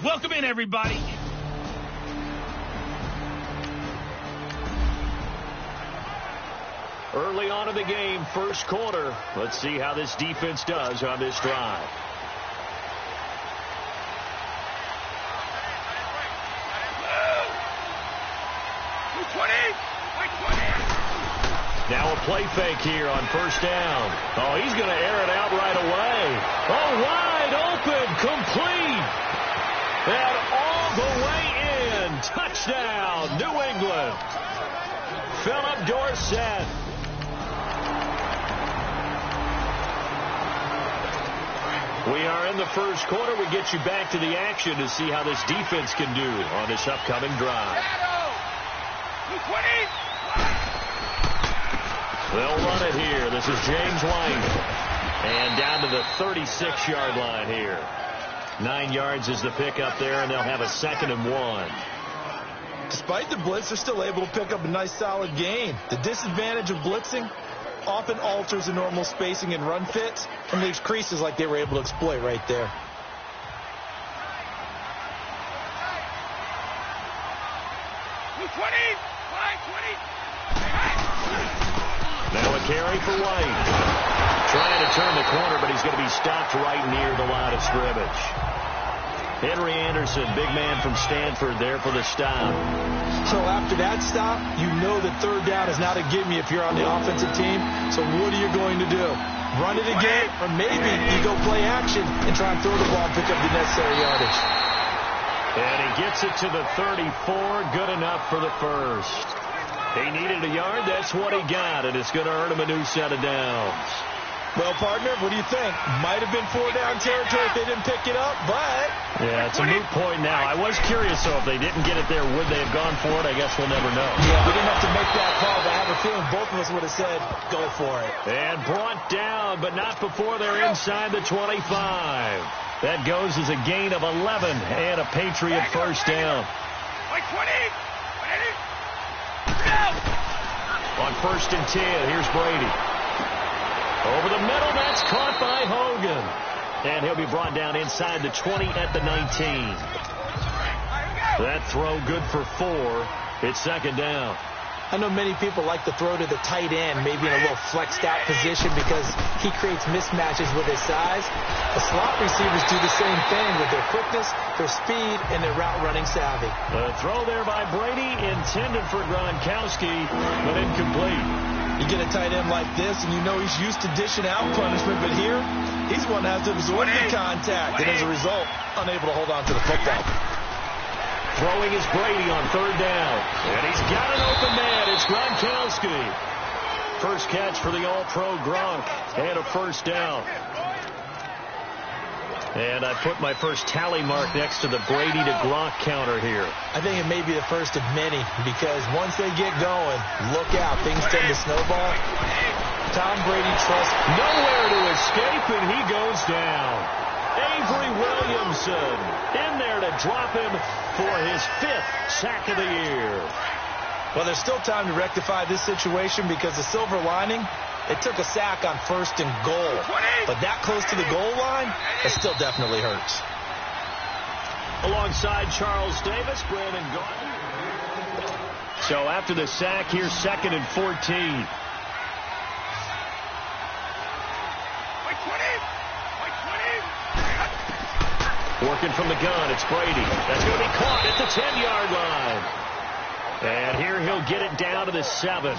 Welcome in, everybody. Early on in the game, first quarter. Let's see how this defense does on this drive. Now a play fake here on first down. Oh, he's going to air it out right away. Oh, wide open, complete. And all the way in. Touchdown, New England. Philip Dorsett. We are in the first quarter. We get you back to the action to see how this defense can do on this upcoming drive. They'll run it here. This is James White. And down to the 36-yard line here. 9 yards is the pickup there, and they'll have a 2nd and 1. Despite the blitz, they're still able to pick up a nice, solid gain. The disadvantage of blitzing often alters the normal spacing and run fits and leaves creases like they were able to exploit right there. Now a carry for White. Trying to turn the corner, but he's going to be stopped right near the line of scrimmage. Henry Anderson, big man from Stanford, there for the stop. So after that stop, you know that third down is not a gimme if you're on the offensive team. So what are you going to do? Run it again, or maybe you go play action and try and throw the ball and pick up the necessary yardage. And he gets it to the 34, good enough for the first. He needed a yard, that's what he got, and it's going to earn him a new set of downs. Well, partner, what do you think? Might have been 4-down territory if they didn't pick it up, but... Yeah, it's a moot point now. I was curious, though, if they didn't get it there, would they have gone for it? I guess we'll never know. Yeah, we didn't have to make that call, but I have a feeling both of us would have said, go for it. And brought down, but not before they're inside the 25. That goes as a gain of 11 and a Patriot first down. On 1st and 10, here's Brady. Over the middle, that's caught by Hogan. And he'll be brought down inside the 20 at the 19. That throw good for 4. It's 2nd down. I know many people like to throw to the tight end, maybe in a little flexed out position because he creates mismatches with his size. The slot receivers do the same thing with their quickness, their speed, and their route running savvy. The throw there by Brady intended for Gronkowski, but incomplete. You get a tight end like this, and you know he's used to dishing out punishment, but here, he's one that has to absorb the contact, and as a result, unable to hold on to the football. Throwing is Brady on 3rd down. And he's got an open man. It's Gronkowski. First catch for the All-Pro Gronk. And a first down. And I put my first tally mark next to the Brady to Gronk counter here. I think it may be the first of many because once they get going, look out. Things tend to snowball. Tom Brady trusts nowhere to escape, and he goes down. Avery Williamson in there to drop him for his 5th sack of the year. Well, there's still time to rectify this situation because the silver lining, it took a sack on 1st and goal. But that close to the goal line, it still definitely hurts. Alongside Charles Davis, Brandon Gordon. So after the sack, here's 2nd and 14. Working from the gun, it's Brady. That's going to be caught at the 10-yard line. And here he'll get it down to the 7.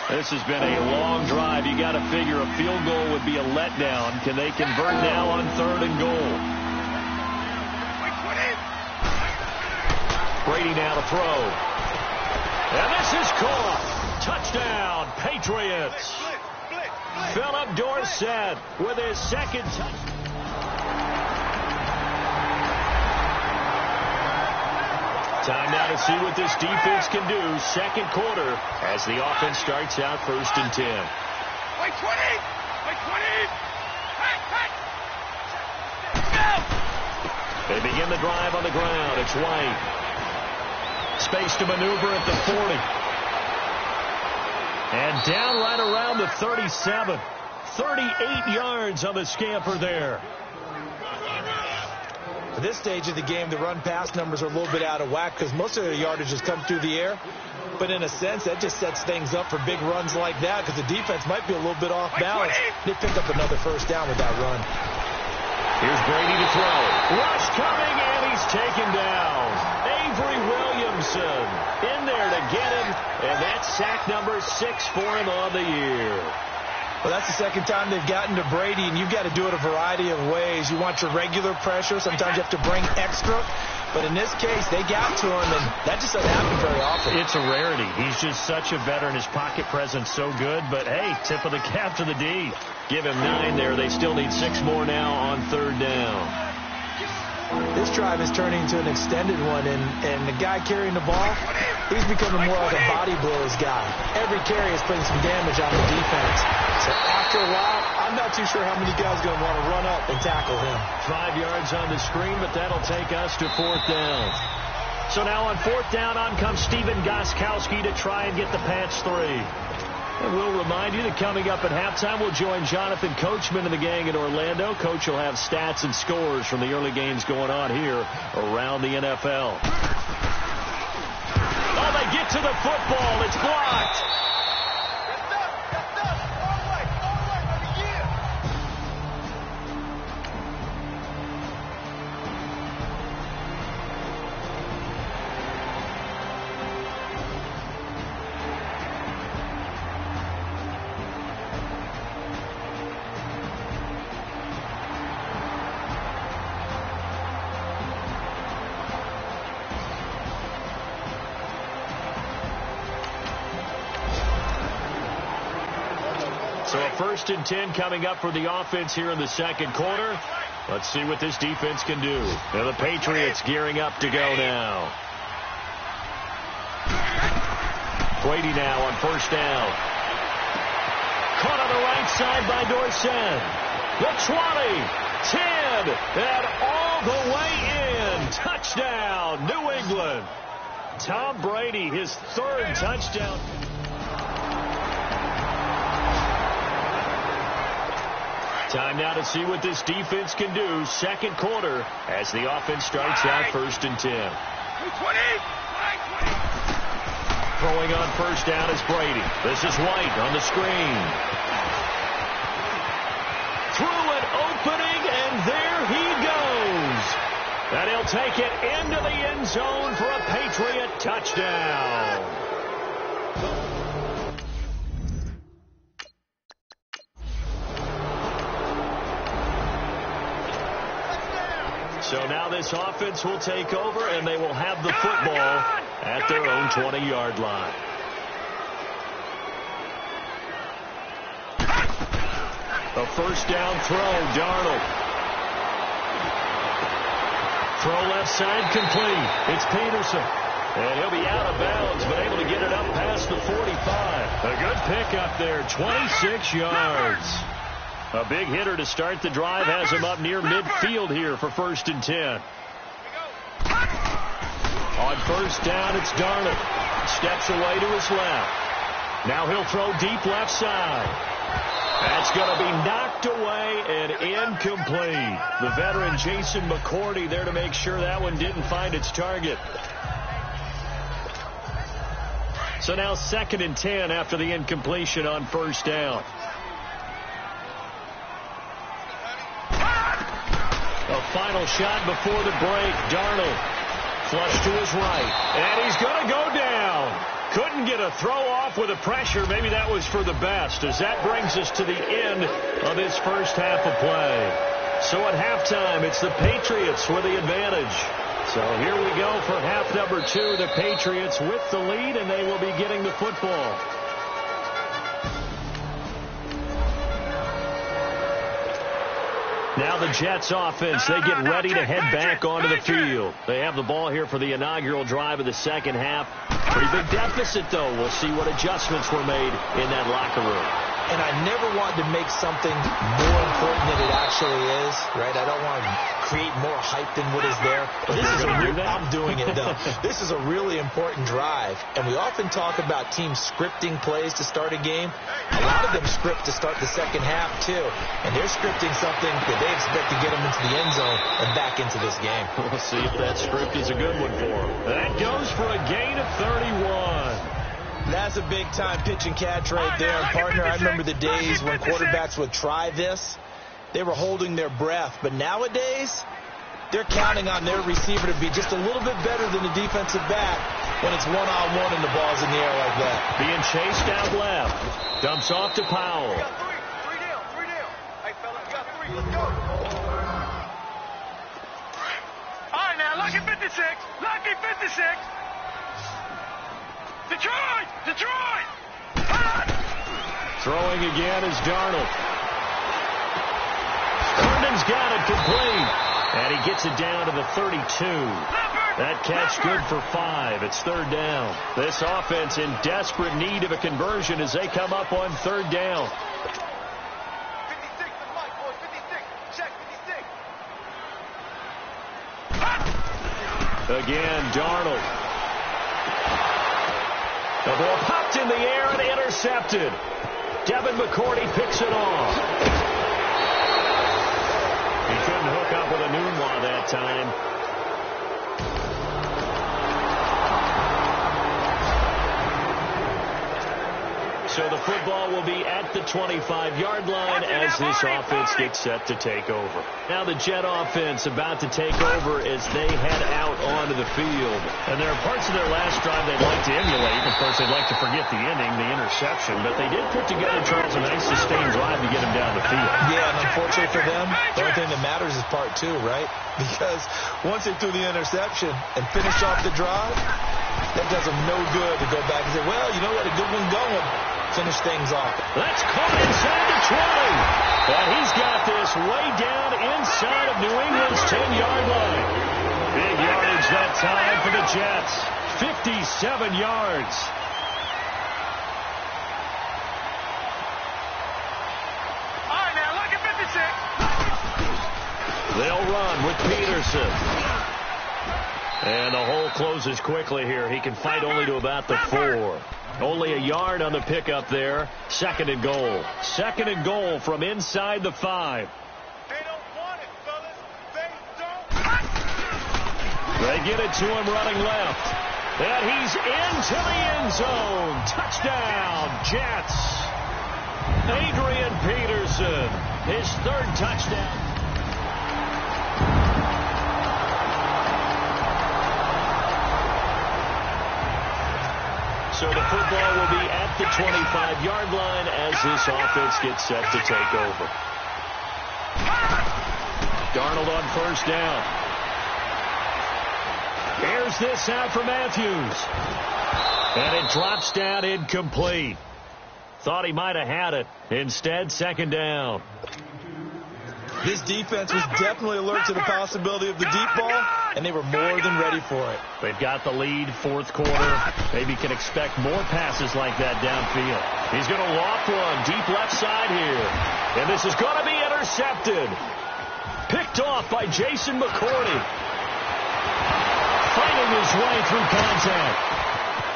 This has been a long drive. You got to figure a field goal would be a letdown. Can they convert now on 3rd and goal? Brady now to throw. And this is caught. Touchdown, Patriots. Philip Dorsett with his 2nd touch. Time now to see what this defense can do. 2nd quarter as the offense starts out 1st and 10. They begin the drive on the ground. It's White. Space to maneuver at the 40. And down right around the 37. 38 yards on the scamper there. At this stage of the game, the run-pass numbers are a little bit out of whack because most of their yardage has come through the air. But in a sense, that just sets things up for big runs like that because the defense might be a little bit off balance. They pick up another first down with that run. Here's Brady to throw. Rush coming, and he's taken down. Avery Williamson in there to get him, and that's sack number 6 for him on the year. Well, that's the second time they've gotten to Brady, and you've got to do it a variety of ways. You want your regular pressure. Sometimes you have to bring extra. But in this case, they got to him, and that just doesn't happen very often. It's a rarity. He's just such a veteran. His pocket presence so good. But, hey, tip of the cap to the D. Give him 9 there. They still need 6 more now on third down. This drive is turning into an extended one, and the guy carrying the ball, he's becoming more like a body blows guy. Every carry is putting some damage on the defense. So after a while, I'm not too sure how many guys are going to want to run up and tackle him. 5 yards on the screen, but that'll take us to 4th down. So now on 4th down, on comes Steven Gostkowski to try and get the patch 3. And we'll remind you that coming up at halftime, we'll join Jonathan Coachman and the gang in Orlando. Coach will have stats and scores from the early games going on here around the NFL. Oh, they get to the football. It's blocked. So a 1st and 10 coming up for the offense here in the second quarter. Let's see what this defense can do. Now the Patriots gearing up to go now. Brady now on 1st down. Caught on the right side by Dorsett. The 20, 10, and all the way in. Touchdown, New England. Tom Brady, his 3rd touchdown. Time now to see what this defense can do. Second quarter as the offense starts out 1st and 10. Throwing on 1st down is Brady. This is White on the screen. Through an opening, and there he goes. And he'll take it into the end zone for a Patriot touchdown. So now this offense will take over, and they will have the football at their own 20-yard line. A 1st down throw, Darnold. Throw left side complete. It's Peterson. And he'll be out of bounds, but able to get it up past the 45. A good pickup there, 26 yards. A big hitter to start the drive has him up near midfield here for 1st and 10. On 1st down, it's Darnold. Steps away to his left. Now he'll throw deep left side. That's going to be knocked away and incomplete. The veteran Jason McCourty there to make sure that one didn't find its target. So now 2nd and 10 after the incompletion on 1st down. A final shot before the break. Darnold flush to his right. And he's going to go down. Couldn't get a throw off with the pressure. Maybe that was for the best, as that brings us to the end of this first half of play. So at halftime, it's the Patriots with the advantage. So here we go for half number 2. The Patriots with the lead, and they will be getting the football. Now the Jets offense, they get ready to head back onto the field. They have the ball here for the inaugural drive of the second half. Pretty big deficit, though. We'll see what adjustments were made in that locker room. And I never want to make something more important than it actually is, right? I don't want to create more hype than what is there. But this is I'm doing it, though. This is a really important drive. And we often talk about teams scripting plays to start a game. A lot of them script to start the second half, too. And they're scripting something that they expect to get them into the end zone and back into this game. We'll see if that script is a good one for them. That goes for a gain of 31. That's a big-time pitch and catch right there. And, partner, I remember the days when quarterbacks would try this. They were holding their breath. But nowadays, they're counting on their receiver to be just a little bit better than the defensive back when it's one-on-one and the ball's in the air like that. Being chased out left. Dumps off to Powell. We got three down. Hey, fella, we got three. Let's go. All right, now, lucky 56. Lucky 56. Detroit! Throwing again is Darnold. Herndon's got it complete. And he gets it down to the 32. That catch good for 5. It's third down. This offense in desperate need of a conversion as they come up on third down. 56 is Mike, boy. 56. Check 56. Again, Darnold. The ball popped in the air and intercepted. Devin McCourty picks it off. He couldn't hook up with a Nunwa that time. So the football will be at the 25-yard line as this offense gets set to take over. Now the Jet offense about to take over as they head out onto the field. And there are parts of their last drive they'd like to emulate. Of course, they'd like to forget the inning, the interception. But they did put together, Charles, a nice sustained drive to get them down the field. Yeah, and unfortunately for them, the only thing that matters is part 2, right? Because once they threw the interception and finished off the drive, that does them no good to go back and say, well, you know what, a good one going. Finish things off. That's caught inside the 20. And he's got this way down inside of New England's 10-yard line. Big yardage that time for the Jets. 57 yards. All right, now, look at 56. They'll run with Peterson. And the hole closes quickly here. He can fight only to about the 4. Only a yard on the pickup there. Second and goal. Second and goal from inside the 5. They don't want it, fellas. They don't. They get it to him running left. And he's into the end zone. Touchdown, Jets. Adrian Peterson, his third touchdown. So the football will be at the 25-yard line as this offense gets set to take over. Darnold on first down. Airs this out for Matthews. And it drops down incomplete. Thought he might have had it. Instead, second down. This defense was definitely alert to the possibility of the deep ball, and they were more than ready for it. They've got the lead, fourth quarter. Maybe can expect more passes like that downfield. He's going to loft one deep left side here. And this is going to be intercepted. Picked off by Jason McCourty. Fighting his way through contact.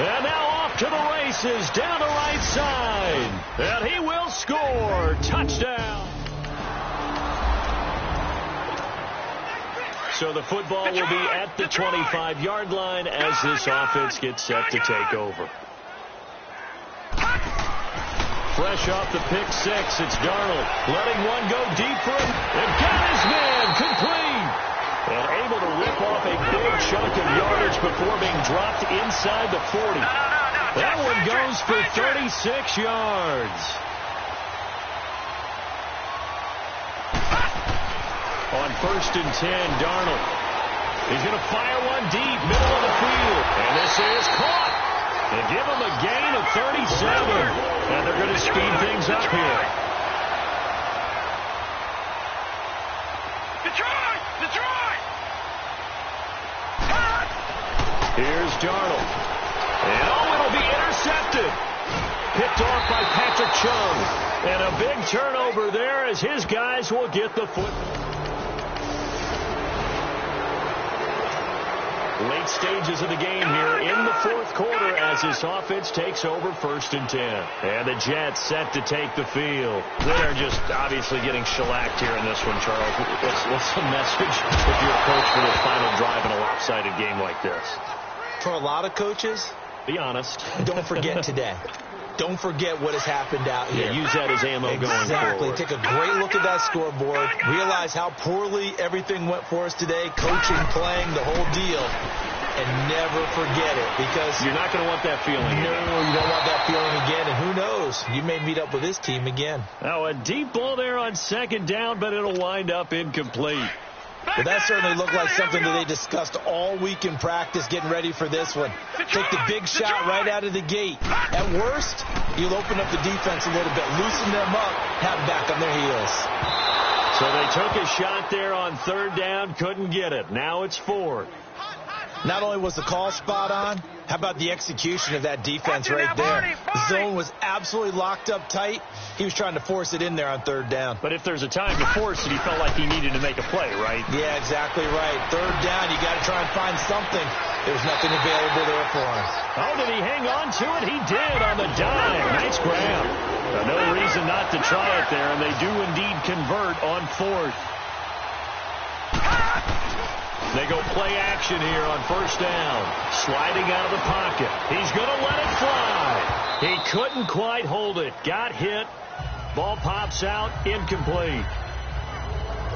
And now off to the races down the right side. And he will score. Touchdown. So the football will be at the 25-yard line as this offense gets set to take over. Fresh off the pick 6, it's Darnold letting one go deep for him. And got his man complete. And able to rip off a big chunk of yardage before being dropped inside the 40. That one goes for 36 yards. On first and 10, Darnold. He's going to fire one deep, middle of the field. And this is caught. They give him a gain of 37. And they're going to speed things up here. Detroit! Here's Darnold. And it'll be intercepted. picked off by Patrick Chung. And a big turnover there as his guys will get the football. Late stages of the game here in the fourth quarter as this offense takes over 1st and 10. And the Jets set to take the field. They are just obviously getting shellacked here in this one, Charles. What's the message if you're a coach for this final drive in a lopsided game like this? For a lot of coaches, be honest. Don't forget today. Don't forget what has happened out here. Yeah, use that as ammo going forward. Exactly. Take a great look at that scoreboard. Realize how poorly everything went for us today. Coaching, playing, the whole deal. And never forget it, because you're not going to want that feeling again. No, you don't want that feeling again. And who knows? You may meet up with this team again. Now, a deep ball there on 2nd down, but it'll wind up incomplete. But that certainly looked like something that they discussed all week in practice, getting ready for this one. Take the big shot right out of the gate. At worst, you'll open up the defense a little bit, loosen them up, have them back on their heels. So they took a shot there on 3rd down, couldn't get it. Now it's 4th. Not only was the call spot on, how about the execution of that defense right there? The zone was absolutely locked up tight. He was trying to force it in there on 3rd down. But if there's a time to force it, he felt like he needed to make a play, right? Yeah, exactly right. 3rd down, you got to try and find something. There was nothing available there for him. Oh, did he hang on to it? He did on the dime. Nice grab. No reason not to try it there, and they do indeed convert on 4th. They go play action here on 1st down. Sliding out of the pocket. He's going to let it fly. He couldn't quite hold it. Got hit. Ball pops out. Incomplete.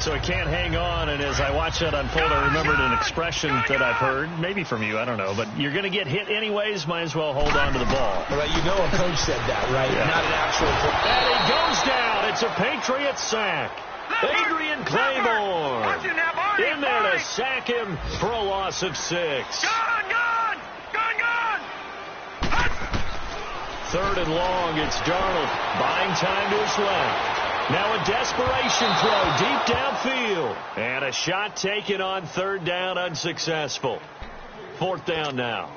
So he can't hang on, and as I watch that unfold, I remembered an expression that I've heard, maybe from you, I don't know, but you're going to get hit anyways, might as well hold on to the ball. Well, you know a coach said that, right? Yeah. Not an actual coach. And he goes down. It's a Patriot sack. Adrian Claymore in there to sack him for a loss of 6. Gone! 3rd and long. It's Darnold buying time to his left. Now a desperation throw deep downfield. And a shot taken on 3rd down, unsuccessful. 4th down now.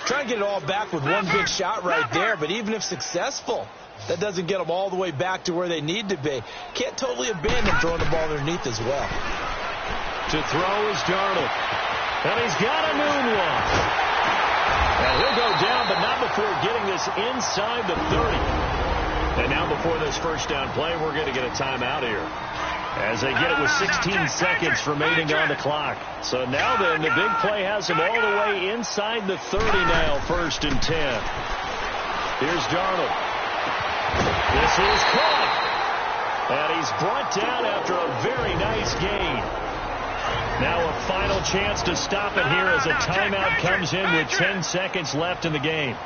Trying to get it all back with one big shot right there, but even if successful, that doesn't get them all the way back to where they need to be. Can't totally abandon throwing the ball underneath as well. To throw is Darnold. And he's got a moonwalk. And he'll go down, but not before getting this inside the 30. And now before this 1st down play, we're going to get a timeout here, as they get it with 16 seconds remaining on the clock. So now then, the big play has them all the way inside the 30 now, 1st and 10. Here's Darnold. This is caught. And he's brought down after a very nice gain. Now a final chance to stop it here as a timeout comes in with 10 seconds left in the game.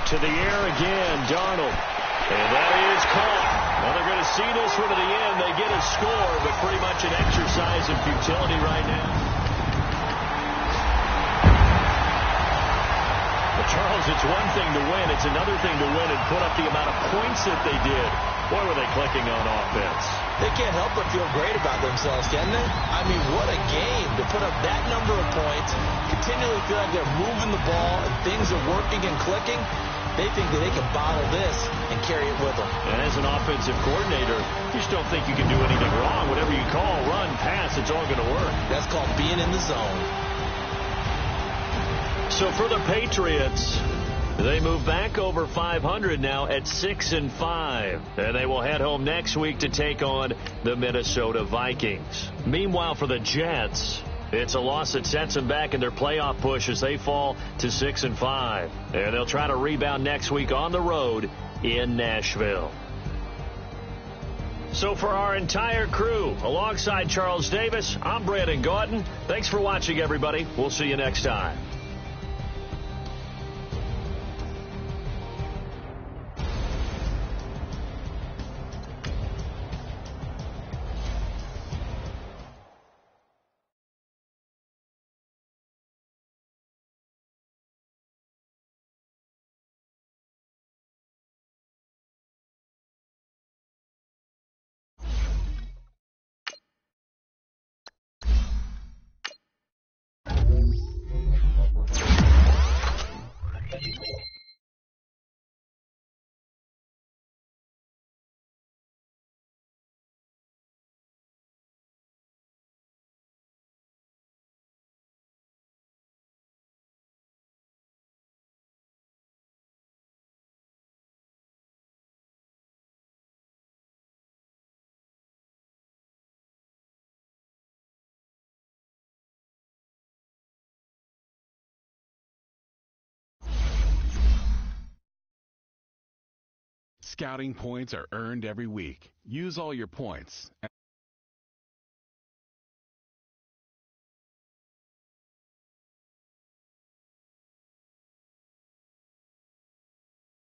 To the air again, Darnold. And that is caught. Well, they're going to see this one to the end. They get a score, but pretty much an exercise in futility right now. But Charles, it's one thing to win. It's another thing to win and put up the amount of points that they did. Boy, were they clicking on offense. They can't help but feel great about themselves, can they? I mean, what a game to put up that number of points, continually feel like they're moving the ball and things are working and clicking. They think that they can bottle this and carry it with them. And as an offensive coordinator, you just don't think you can do anything wrong. Whatever you call, run, pass, it's all going to work. That's called being in the zone. So for the Patriots, they move back over 500 now at 6-5. And they will head home next week to take on the Minnesota Vikings. Meanwhile, for the Jets, it's a loss that sets them back in their playoff push as they fall to 6-5. And they'll try to rebound next week on the road in Nashville. So for our entire crew, alongside Charles Davis, I'm Brandon Gordon. Thanks for watching, everybody. We'll see you next time. Scouting points are earned every week. Use all your points.